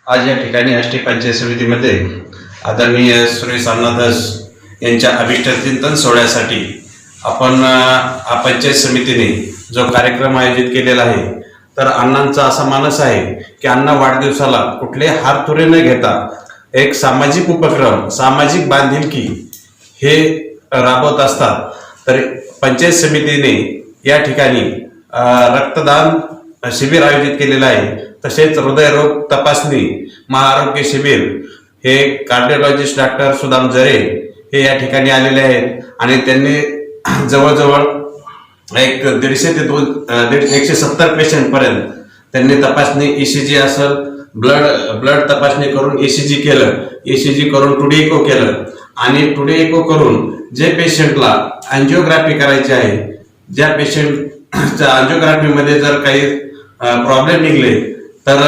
आज या ठिकाणी आष्टी पंचायत समितीमध्ये आदरणीय सुरेश अण्णादास यांच्या अभिष्टचिंतन सोहळ्यासाठी आपण पंचायत समितीने जो कार्यक्रम आयोजित केलेला आहे, तर अण्णांचा असा मानस आहे की अण्णा वाढदिवसाला कुठले हारतुरे न घेता एक सामाजिक उपक्रम, सामाजिक बांधिलकी हे राबवत असतात। तर पंचायत समितीने या ठिकाणी रक्तदान शिबिर आयोजित केलेलं आहे। तसेच हृदयरोग तपासणी महाआरोग्य शिबिर हे कार्डिओलॉजिस्ट डॉक्टर सुदाम जरे हे या ठिकाणी आलेले आहेत आणि त्यांनी जवळजवळ एक 150 ते 170 पेशंट पर्यंत त्यांनी तपासणी ECG असेल, ब्लड तपासणी करून ECG केलं, ECG करून टुडे इको केलं आणि टुडे इको करून जे पेशंटला अँजिओग्राफी करायची आहे, ज्या पेशंटच्या अँजिओग्राफीमध्ये जर काही प्रॉब्लेम निघले तर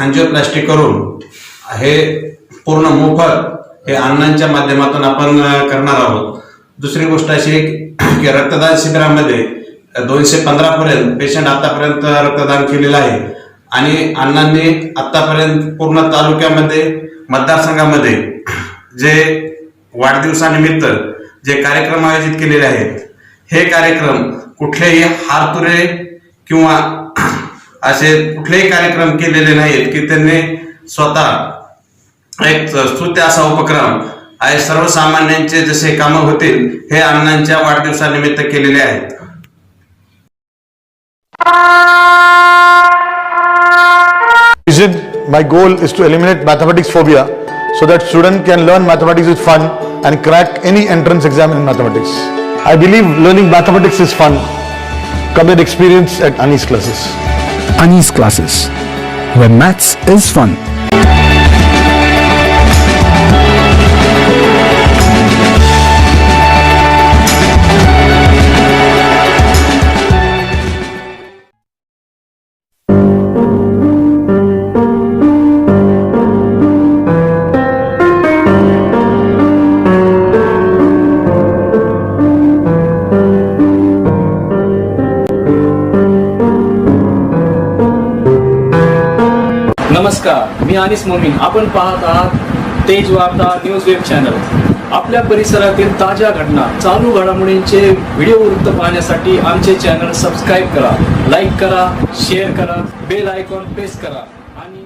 अँजिओप्लास्टी करून हे पूर्ण मोफत हे अण्णांच्या माध्यमातून आपण करणार आहोत। दुसरी गोष्ट अशी की रक्तदान शिबिरामध्ये 215 पर्यंत पेशंट आतापर्यंत रक्तदान केलेलं आहे आणि अण्णांनी आतापर्यंत पूर्ण तालुक्यामध्ये मतदारसंघामध्ये जे वाढदिवसानिमित्त जे कार्यक्रम आयोजित केलेले आहेत, हे कार्यक्रम कुठलेही हारतुरे किंवा असे कुठलेही कार्यक्रम केलेले नाहीत की त्यांनी स्वतः एक स्तुत्य असा उपक्रम आहे सर्वसामान्यांचे जसे कामं होतील हे अण्णांच्या वाढदिवसानिमित्त केलेले आहेत। My goal is to eliminate mathematics phobia so that students can learn mathematics with fun and crack any entrance exam in mathematics. I believe learning mathematics is fun. Come and experience at Ani's classes. Ani's classes, where maths is fun. नमस्कार, मी अनिस मोमीन। आपण पाहत आहात तेज वार्ता news web channel. आपल्या परिसरातील ताज्या घटना, चालू घडामोडींचे व्हिडिओ वृत्त पाहण्यासाठी आमचे चॅनल सबस्क्राईब करा, लाईक करा, शेअर करा, बेल आयकॉन प्रेस करा आणि